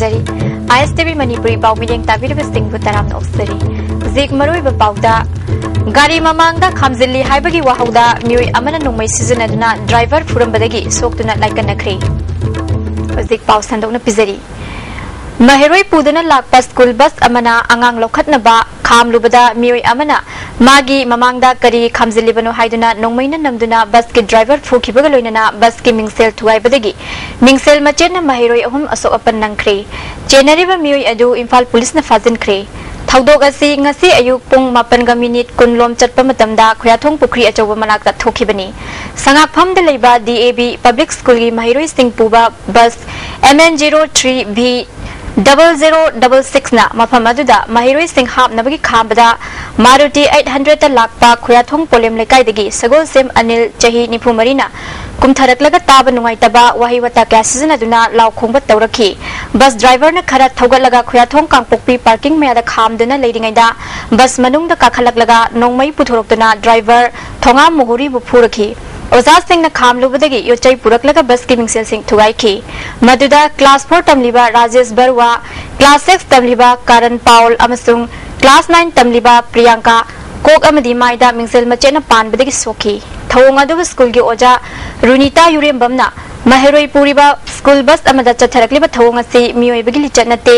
ꯊꯝꯖꯔꯤ ISTV Manipuri pau mideng tabiraba singbu taramna oksari zik maroi ba pauda gari mamangda khamjilli haibagi wahauda mioi amana nongmai sizinaduna driver furambadagi soktuna laikanakri zik pau sandokna pizari Mahiroi puduna lakpa school bus amana angang lokhatnaba khamlubada mioi amana magi mamangda kari khamjilibano haiduna nongmaina namduna bus ki driver phukibaga loinana bus ki mingsel thuaibadagi mingsel machena mahiroi ahum asok apan nangkhre chenariba mioi adu Imphal police na fazinkhre thaudok asi ngasi ayuk pung 8:10 kunlom chatpa matamda khoyathong pukri achoba manakta thokibani sangakphamda leiba DAB public school gi mahiroi sing puba bus MN03B 0066 na mafam aduda mahiroi sing hap nabagi khambada Maruti 800 ta lakpa khoyathong polem lekai dagi sagol sem Anil chahi nifu marina kumtharaklaga taba nungai taba wahi wata kya season aduna law khongba tawrakhi bus driver na khara thogatlaga khoyathong kangpokpi parking me da khamduna leiringai da bus manungda kakhalaklaga nongmai puthoroktuna driver thonga mohuri bu phurakhi Oza Singh na khamlubadagi yochai puraklaga bus ki mingsel sing thugaikhi maduda class 4 tamliba Rajesh Barwa class 6 tamliba Karan Paul amasung class 9 tamliba Priyanka kok amadi maida mingsel machena panbadagi sokhi thawong adu school gi oja Runita Yurembamna Mahiroi puriba school bus amada chatharakliba thawong asi mioi bagi lichatnate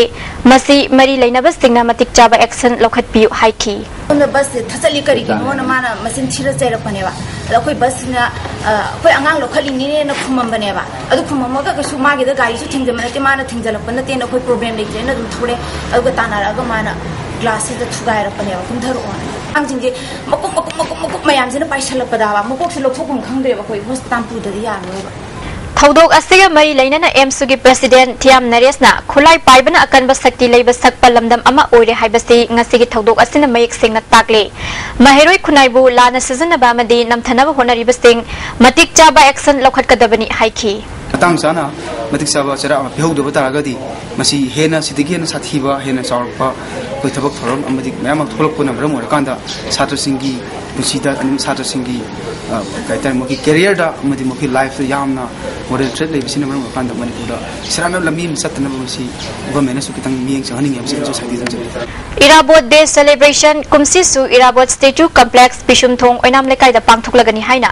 masi mari lainaba singna matik chaba action lokhat piu haiki the bus thasali kari ki no na mana masin thira chaira paneba lakoi bus na koi angang lokhali ni na khumam baneba adu khumam ga su ma gi da gari su thingja manate mana thingja lakpan na te na koi problem le na dum thore adu tanara ga mana glasses da thugaira paneba kum tharo ang jing ge makuk mayam jina paisala padawa makuk se lokhokum khangde ba koi host tampu da ya no Thaudok asiga mari lainana MSUgi president Thiam Naresna khulai paibana akanba sakti leiba sakpa lamdam ama oire haibasi ngasigi thaudok asina mayek singna takle mahiroi khunaibu lana sizana ba madi namthanaba honari basing matik chaba action lokhat kadabani haiki atang sana matik chaba chara behaudo batagadi masi hena sidigi na sathiba hena chawpa koi thabak thorom amadi mayam tholok puna bram orakanda satra singi pusida anim satra singi kaitar moki career da amadi moki life yamna model trade le bisina bram orakanda manipura sirana lammi satna masi government su kitang mieng chhaning yam sin society jam Irabot Day celebration kumsi su Irabot statue complex Pishum Thong oinam lekai da pangthuklagani haina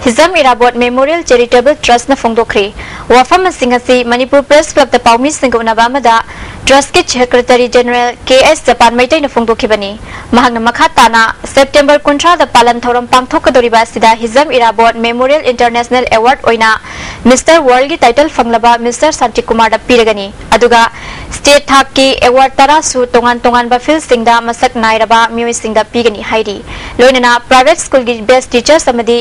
Hizam Irabot Memorial Charitable Trust na phongdokre wafam singasi Manipur Press Club da paumi singona bamada Trust ke Secretary General KS Japan Maitai na phongdokhibani mahangna makhatana September 19 da palan thoram pangthokadoriba sida Hizam Irabot Memorial International Award oina Mr World gi title fanglaba Mr Santi Kumar da piragani aduga state thak ki award tara su tongan ba field singda masak nairaba mioi singda pigani hairi loinana private school gi best teachers amadi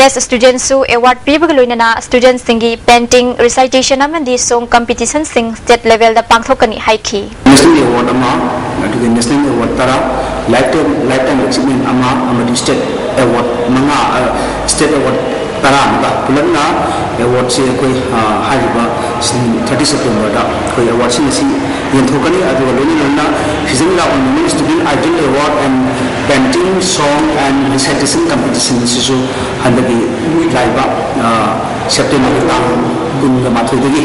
best students su award pibaga loinana students singi painting recitation amadi song competition sing state level da pangthokani haiki national award ama aduga national award tara lifetime achievement ama amadi state award manga state award tara ba pulanna award se koi hariba 30 September da koi award si yenthokani aduga loinana hizamla on student idol award and painting song and recitation competition sisu handagi laiba September ta kunga mathudagi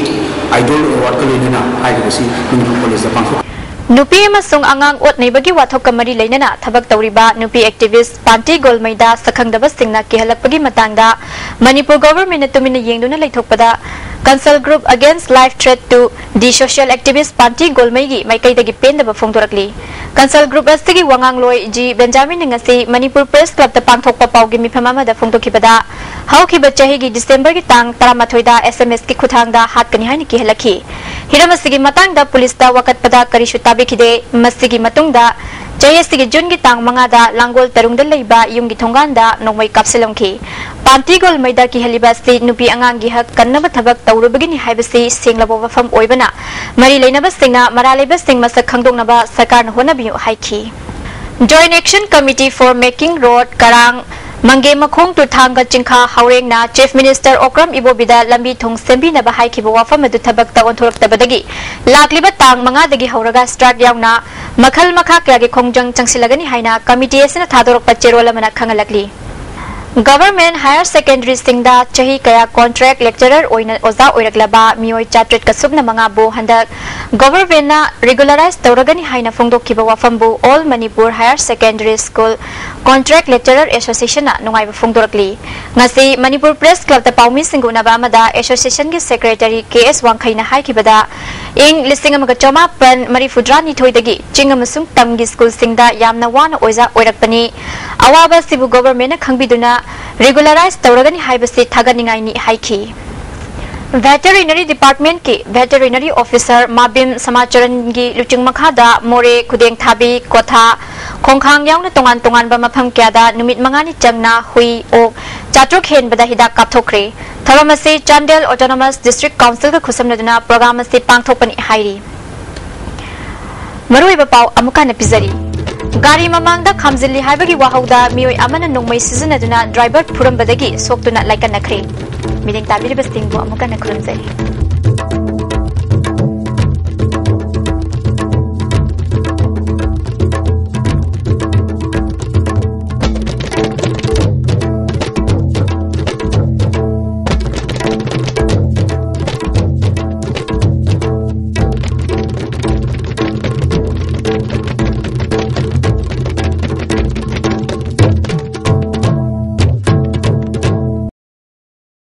idol award ka loinana hairibasi Manipur college da pangthok Nupi amasung angang ot naibagi wathok kamari leinana thabak tawriba nupi activist Panti Golmaida sakhangdaba singna kihalakpagi matangda Manipur government na tumina yengduna leithokpada Council Group Against Life Threat to the Social Activist Panti Golmaigi maikaidagi pendaba phongdorakli Council Group asigi wangang loi ji Benjamin ngasi Manipur Press Club ta pangthokpa paugi mifamama da phongdokhibada haukiba chahigi December gi tang 13 da SMS ki khuthangda hatkani haini kihalakhi hiramasi matangda police da wakatpada karishu tabikide masigi matungda jayasigi jungi tang mangada langol tarungda leiba yumgi thonganda nongmai kapselongki Pantigol maida ki halibasi nupi angangi hak kannaba thabak tawrubagini haibasi senglabo wafam oibana mari leinaba singna maraleba sing masak khangdongnaba sarkarna honabiu haiki Joint Action Committee for Making Road Karang Mange Makhong to Thanga Chingkha Haurengna Chief Minister Okram Ibobida lambi thong sembi na bahai ki wafam adu thabak ta onthorok tabadagi lakliba tang manga dagi hauraga start yauna makhal makha kya ge khongjang changsilagani haina committee asina thadorok pa cherol amana khangalakli Government higher secondary singda chahi kaya contract lecturer oina oza oiraglaba mioi chatret kasubna manga bu handak government na regularize tawragani haina phongdokkiba wafambu all Manipur higher secondary school contract lecturer association na nungaiba phongdorakli ngasi Manipur press club ta paumi singuna ba amada association gi secretary KS Wangkhaina haikibada ing listing amaga choma pan marifudrani thoidagi chingamasung tamgi school singda yamna wana oiza oirakpani awaba sibu government na khangbiduna regularize tawragani haibasi thaganingai ni haiki Veterinary Department ki Veterinary Officer Mabim Samacharan gi luching makhada more kudeng thabi kotha khongkhang yauna tongan tongan ba mapham kya da numit mangani changna hui o chatruk hen bada hidak kapthokre tharamasi Chandel Autonomous District Council ka khusamnaduna program ase pangthokpani hairi marui ba pau amuka na pizari Gari mamangda khamzili haibagi wahauda mioi amana nongmai sizanaduna driver purambadagi soktuna laikanakre Miling tabiri basting bu amuka na khurumjai